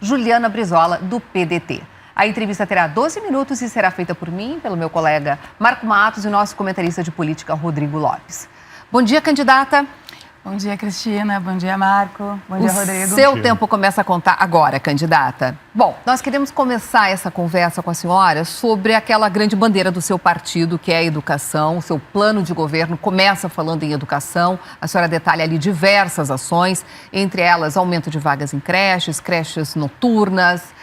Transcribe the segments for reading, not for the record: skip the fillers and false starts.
Juliana Brizola, do PDT. A entrevista terá 12 minutos e será feita por mim, pelo meu colega Marco Matos e nosso comentarista de política, Rodrigo Lopes. Bom dia, candidata. Bom dia, Cristina. Bom dia, Marco. Bom dia, Rodrigo. O seu tempo começa a contar agora, candidata. Bom, nós queremos começar essa conversa com a senhora sobre aquela grande bandeira do seu partido, que é a educação. O seu plano de governo começa falando em educação. A senhora detalha ali diversas ações, entre elas aumento de vagas em creches, creches noturnas,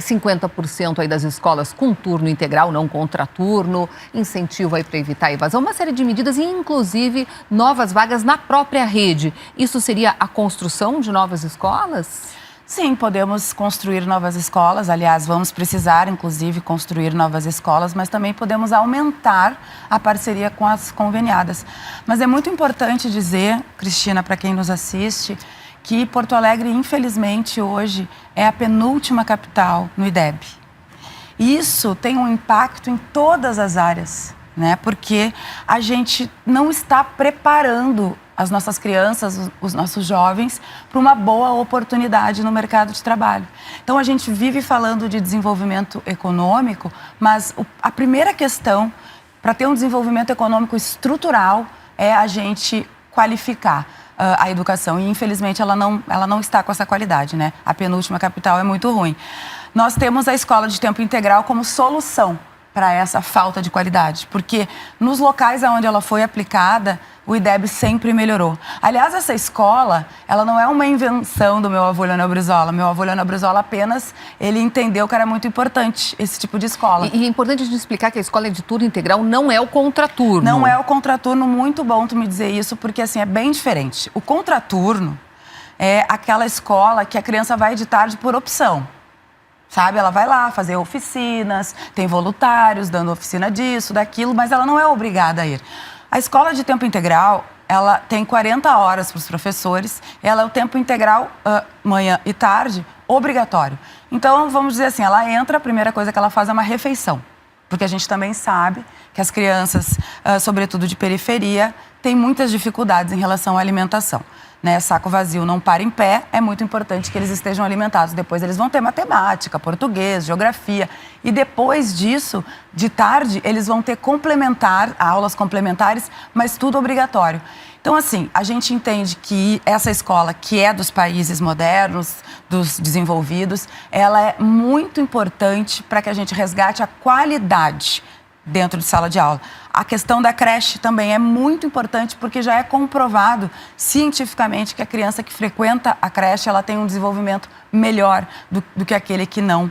50% aí das escolas com turno integral, não contraturno, incentivo aí para evitar a evasão, uma série de medidas e, inclusive, novas vagas na própria rede. Isso seria a construção de novas escolas? Sim, podemos construir novas escolas. Aliás, vamos precisar, inclusive, construir novas escolas, mas também podemos aumentar a parceria com as conveniadas. Mas é muito importante dizer, Cristina, para quem nos assiste, que Porto Alegre, infelizmente, hoje é a penúltima capital no IDEB. Isso tem um impacto em todas as áreas, né? Porque a gente não está preparando as nossas crianças, os nossos jovens, para uma boa oportunidade no mercado de trabalho. Então, a gente vive falando de desenvolvimento econômico, mas a primeira questão para ter um desenvolvimento econômico estrutural é a gente qualificar a educação, e infelizmente ela não está com essa qualidade, né? A penúltima capital é muito ruim. Nós temos a escola de tempo integral como solução para essa falta de qualidade, porque nos locais onde ela foi aplicada, o IDEB sempre melhorou. Aliás, essa escola, ela não é uma invenção do meu avô Leonel Brizola. Meu avô Leonel Brizola apenas, ele entendeu que era muito importante esse tipo de escola. E é importante a gente explicar que a escola de turno integral não é o contraturno. Não é o contraturno, muito bom tu me dizer isso, porque assim, é bem diferente. O contraturno é aquela escola que a criança vai de tarde por opção. Sabe, ela vai lá fazer oficinas, tem voluntários dando oficina disso, daquilo, mas ela não é obrigada a ir. A escola de tempo integral, ela tem 40 horas para os professores, ela é o tempo integral manhã e tarde, obrigatório. Então, vamos dizer assim, ela entra, a primeira coisa que ela faz é uma refeição, porque a gente também sabe que as crianças, sobretudo de periferia, têm muitas dificuldades em relação à alimentação. Né, saco vazio não para em pé, é muito importante que eles estejam alimentados. Depois eles vão ter matemática, português, geografia. E depois disso, de tarde, eles vão ter aulas complementares, mas tudo obrigatório. Então, assim, a gente entende que essa escola, que é dos países modernos, dos desenvolvidos, ela é muito importante para que a gente resgate a qualidade dentro de sala de aula. A questão da creche também é muito importante porque já é comprovado cientificamente que a criança que frequenta a creche, ela tem um desenvolvimento melhor do que aquele que não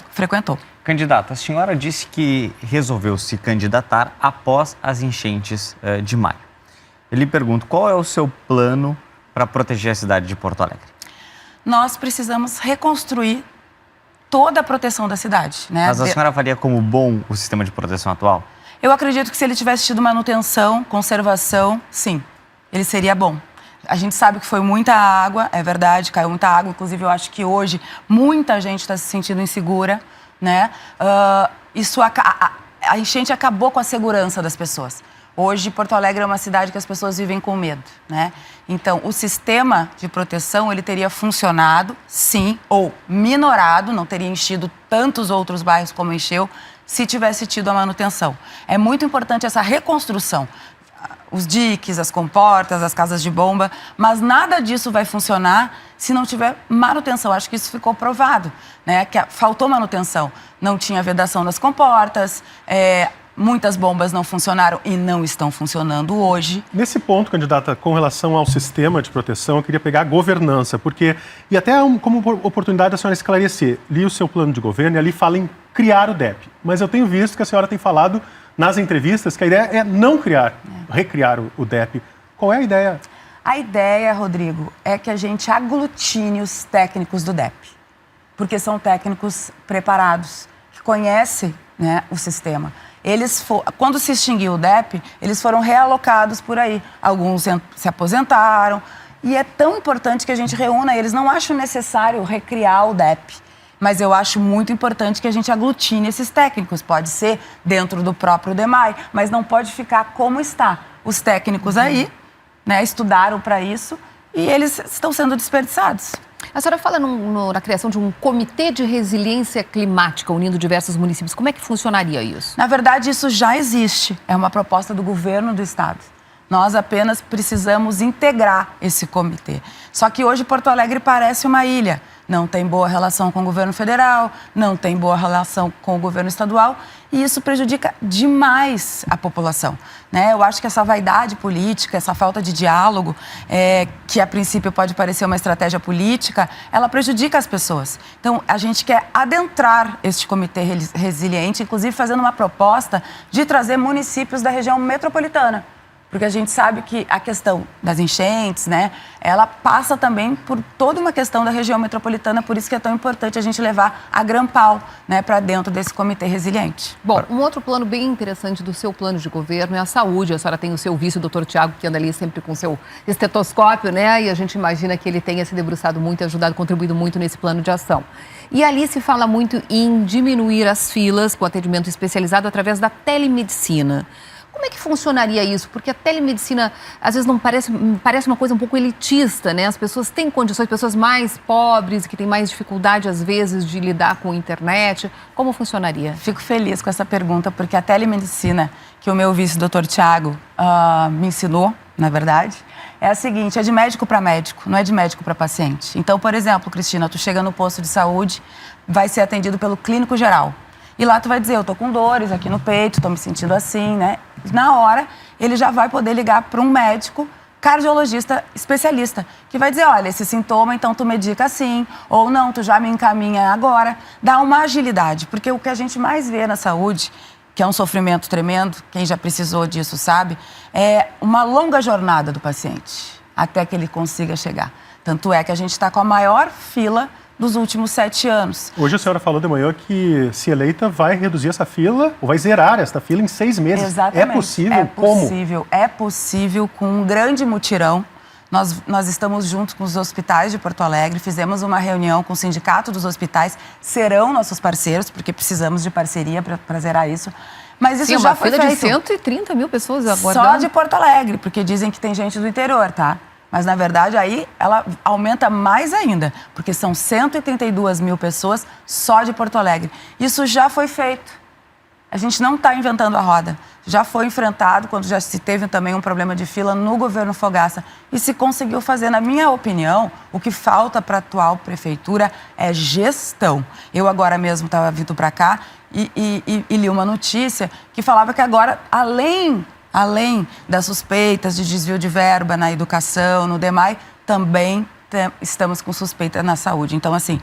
frequentou. Candidata, a senhora disse que resolveu se candidatar após as enchentes de maio. Eu lhe pergunto, qual é o seu plano para proteger a cidade de Porto Alegre? Nós precisamos reconstruir toda a proteção da cidade, né? Mas a senhora faria como bom o sistema de proteção atual? Eu acredito que se ele tivesse tido manutenção, conservação, sim, ele seria bom. A gente sabe que foi muita água, é verdade, caiu muita água. Inclusive, eu acho que hoje muita gente está se sentindo insegura, né? A enchente acabou com a segurança das pessoas. Hoje, Porto Alegre é uma cidade que as pessoas vivem com medo, né? Então, o sistema de proteção, ele teria funcionado, sim, ou minorado, não teria enchido tantos outros bairros como encheu, se tivesse tido a manutenção. É muito importante essa reconstrução. Os diques, as comportas, as casas de bomba, mas nada disso vai funcionar se não tiver manutenção. Acho que isso ficou provado, né? Que faltou manutenção. Não tinha vedação das comportas, muitas bombas não funcionaram e não estão funcionando hoje. Nesse ponto, candidata, com relação ao sistema de proteção, eu queria pegar a governança, porque, e até como oportunidade da senhora esclarecer, li o seu plano de governo e ali fala em criar o DEP, mas eu tenho visto que a senhora tem falado nas entrevistas que a ideia é não recriar o DEP. Qual é a ideia? A ideia, Rodrigo, é que a gente aglutine os técnicos do DEP, porque são técnicos preparados, que conhecem, né, o sistema. Quando se extinguiu o DEP, eles foram realocados por aí. Alguns se aposentaram. E é tão importante que a gente reúna eles. Não acho necessário recriar o DEP, mas eu acho muito importante que a gente aglutine esses técnicos. Pode ser dentro do próprio DEMAI, mas não pode ficar como está. Os técnicos aí, né, estudaram para isso e eles estão sendo desperdiçados. A senhora fala na criação de um comitê de resiliência climática unindo diversos municípios. Como é que funcionaria isso? Na verdade, isso já existe. É uma proposta do governo do estado. Nós apenas precisamos integrar esse comitê. Só que hoje Porto Alegre parece uma ilha. Não tem boa relação com o governo federal, não tem boa relação com o governo estadual e isso prejudica demais a população, né? Eu acho que essa vaidade política, essa falta de diálogo, que a princípio pode parecer uma estratégia política, ela prejudica as pessoas. Então, a gente quer adentrar este comitê resiliente, inclusive fazendo uma proposta de trazer municípios da região metropolitana. Porque a gente sabe que a questão das enchentes, né, ela passa também por toda uma questão da região metropolitana, por isso que é tão importante a gente levar a Grampal, né, para dentro desse comitê resiliente. Bom, um outro plano bem interessante do seu plano de governo é a saúde. A senhora tem o seu vice, o doutor Tiago, que anda ali sempre com o seu estetoscópio, né, e a gente imagina que ele tenha se debruçado muito, ajudado, contribuído muito nesse plano de ação. E ali se fala muito em diminuir as filas com atendimento especializado através da telemedicina. Como é que funcionaria isso? Porque a telemedicina, às vezes, parece uma coisa um pouco elitista, né? As pessoas têm condições, pessoas mais pobres, que têm mais dificuldade, às vezes, de lidar com a internet. Como funcionaria? Fico feliz com essa pergunta, porque a telemedicina que o meu vice, doutor Tiago, me ensinou, na verdade, é a seguinte, é de médico para médico, não é de médico para paciente. Então, por exemplo, Cristina, tu chega no posto de saúde, vai ser atendido pelo clínico geral. E lá tu vai dizer, eu tô com dores aqui no peito, tô me sentindo assim, né? Na hora, ele já vai poder ligar para um médico cardiologista especialista, que vai dizer, olha, esse sintoma, então tu medica assim, ou não, tu já me encaminha agora. Dá uma agilidade, porque o que a gente mais vê na saúde, que é um sofrimento tremendo, quem já precisou disso sabe, é uma longa jornada do paciente, até que ele consiga chegar. Tanto é que a gente está com a maior fila dos últimos 7 anos. Hoje a senhora falou de manhã que, se eleita, vai reduzir essa fila, ou vai zerar esta fila em 6 meses. Exatamente. É possível? É Como? possível, é possível com um grande mutirão. Nós estamos junto com os hospitais de Porto Alegre, fizemos uma reunião com o Sindicato dos Hospitais, serão nossos parceiros, porque precisamos de parceria para zerar isso. Mas isso já foi feito. Uma fila de 130 mil pessoas aguardando. Só de Porto Alegre, porque dizem que tem gente do interior, tá? Mas, na verdade, aí ela aumenta mais ainda, porque são 132 mil pessoas só de Porto Alegre. Isso já foi feito. A gente não está inventando a roda. Já foi enfrentado, quando já se teve também um problema de fila no governo Fogaça. E se conseguiu fazer, na minha opinião, o que falta para a atual prefeitura é gestão. Eu agora mesmo estava vindo para cá e li uma notícia que falava que agora, além das suspeitas de desvio de verba na educação, no DEMAI, também estamos com suspeita na saúde. Então, assim,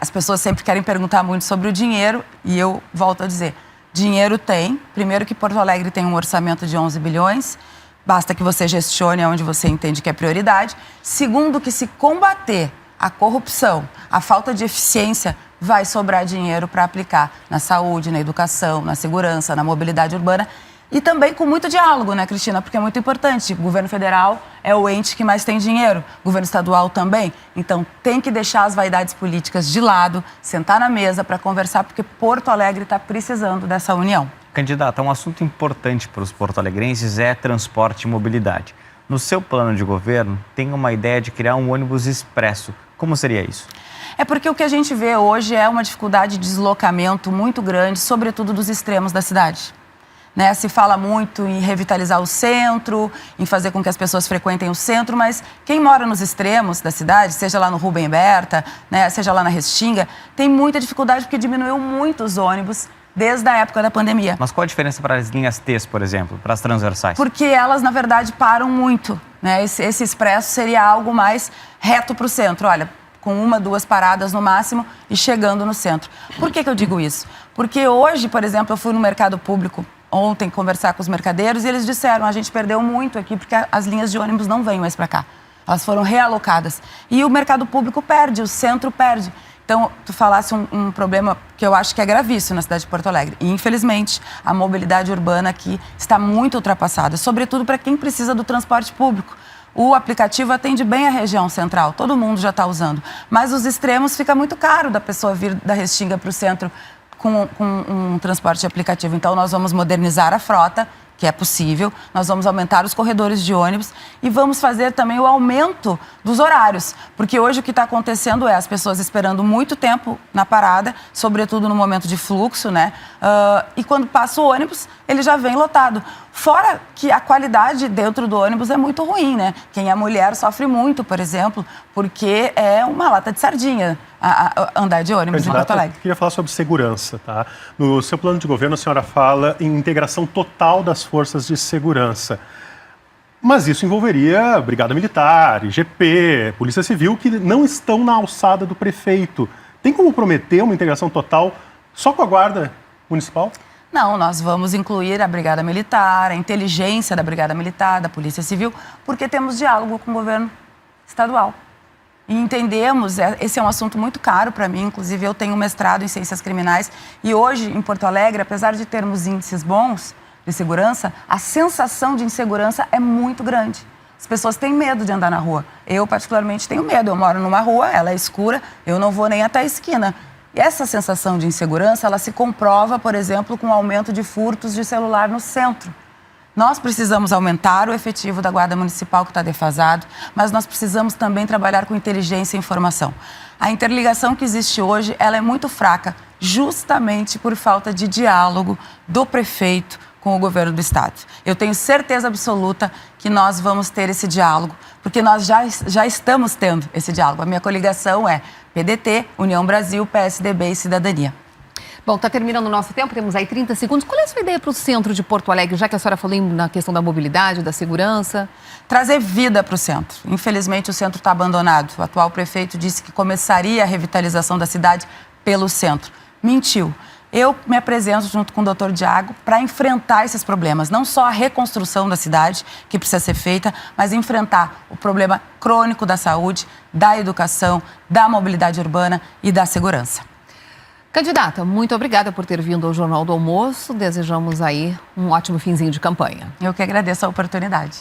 as pessoas sempre querem perguntar muito sobre o dinheiro e eu volto a dizer, dinheiro tem. Primeiro que Porto Alegre tem um orçamento de 11 bilhões, basta que você gestione onde você entende que é prioridade. Segundo, que se combater a corrupção, a falta de eficiência, vai sobrar dinheiro para aplicar na saúde, na educação, na segurança, na mobilidade urbana. E também com muito diálogo, né, Cristina? Porque é muito importante. O governo federal é o ente que mais tem dinheiro, o governo estadual também. Então, tem que deixar as vaidades políticas de lado, sentar na mesa para conversar, porque Porto Alegre está precisando dessa união. Candidata, um assunto importante para os porto-alegrenses é transporte e mobilidade. No seu plano de governo, tem uma ideia de criar um ônibus expresso. Como seria isso? É porque o que a gente vê hoje é uma dificuldade de deslocamento muito grande, sobretudo dos extremos da cidade. Né? Se fala muito em revitalizar o centro, em fazer com que as pessoas frequentem o centro, mas quem mora nos extremos da cidade, seja lá no Rubem Berta, né, seja lá na Restinga, tem muita dificuldade porque diminuiu muito os ônibus desde a época da pandemia. Mas qual a diferença para as linhas T, por exemplo, para as transversais? Porque elas, na verdade, param muito. Né? Esse expresso seria algo mais reto para o centro. Olha, com 1, 2 paradas no máximo e chegando no centro. Por que eu digo isso? Porque hoje, por exemplo, eu fui no mercado público ontem conversar com os mercadeiros e eles disseram, a gente perdeu muito aqui porque as linhas de ônibus não vêm mais para cá. Elas foram realocadas. E o mercado público perde, o centro perde. Então, tu falasse um problema que eu acho que é gravíssimo na cidade de Porto Alegre. E, infelizmente, a mobilidade urbana aqui está muito ultrapassada, sobretudo para quem precisa do transporte público. O aplicativo atende bem a região central, todo mundo já está usando. Mas os extremos fica muito caro da pessoa vir da Restinga para o centro com um transporte aplicativo. Então, nós vamos modernizar a frota que é possível. Nós vamos aumentar os corredores de ônibus e vamos fazer também o aumento dos horários. Porque hoje o que está acontecendo é as pessoas esperando muito tempo na parada, sobretudo no momento de fluxo, né? E quando passa o ônibus, ele já vem lotado. Fora que a qualidade dentro do ônibus é muito ruim, né? Quem é mulher sofre muito, por exemplo, porque é uma lata de sardinha andar de ônibus em Porto Alegre. Eu queria falar sobre segurança, tá? No seu plano de governo, a senhora fala em integração total das forças de segurança. Mas isso envolveria Brigada Militar, IGP, Polícia Civil, que não estão na alçada do prefeito. Tem como prometer uma integração total só com a Guarda Municipal? Não, nós vamos incluir a Brigada Militar, a inteligência da Brigada Militar, da Polícia Civil, porque temos diálogo com o governo estadual. E entendemos, esse é um assunto muito caro para mim, inclusive eu tenho um mestrado em Ciências Criminais e hoje em Porto Alegre, apesar de termos índices bons de segurança, a sensação de insegurança é muito grande. As pessoas têm medo de andar na rua. Eu particularmente tenho medo, eu moro numa rua, ela é escura, eu não vou nem até a esquina. E essa sensação de insegurança, ela se comprova, por exemplo, com o aumento de furtos de celular no centro. Nós precisamos aumentar o efetivo da Guarda Municipal, que está defasado, mas nós precisamos também trabalhar com inteligência e informação. A interligação que existe hoje, ela é muito fraca, justamente por falta de diálogo do prefeito com o governo do estado. Eu tenho certeza absoluta que nós vamos ter esse diálogo, porque nós já estamos tendo esse diálogo. A minha coligação é PDT, União Brasil, PSDB e Cidadania. Bom, está terminando o nosso tempo, temos aí 30 segundos. Qual é a sua ideia para o centro de Porto Alegre, já que a senhora falou na questão da mobilidade, da segurança? Trazer vida para o centro. Infelizmente, o centro está abandonado. O atual prefeito disse que começaria a revitalização da cidade pelo centro. Mentiu. Eu me apresento junto com o Dr. Diago para enfrentar esses problemas. Não só a reconstrução da cidade, que precisa ser feita, mas enfrentar o problema crônico da saúde, da educação, da mobilidade urbana e da segurança. Candidata, muito obrigada por ter vindo ao Jornal do Almoço. Desejamos aí um ótimo finzinho de campanha. Eu que agradeço a oportunidade.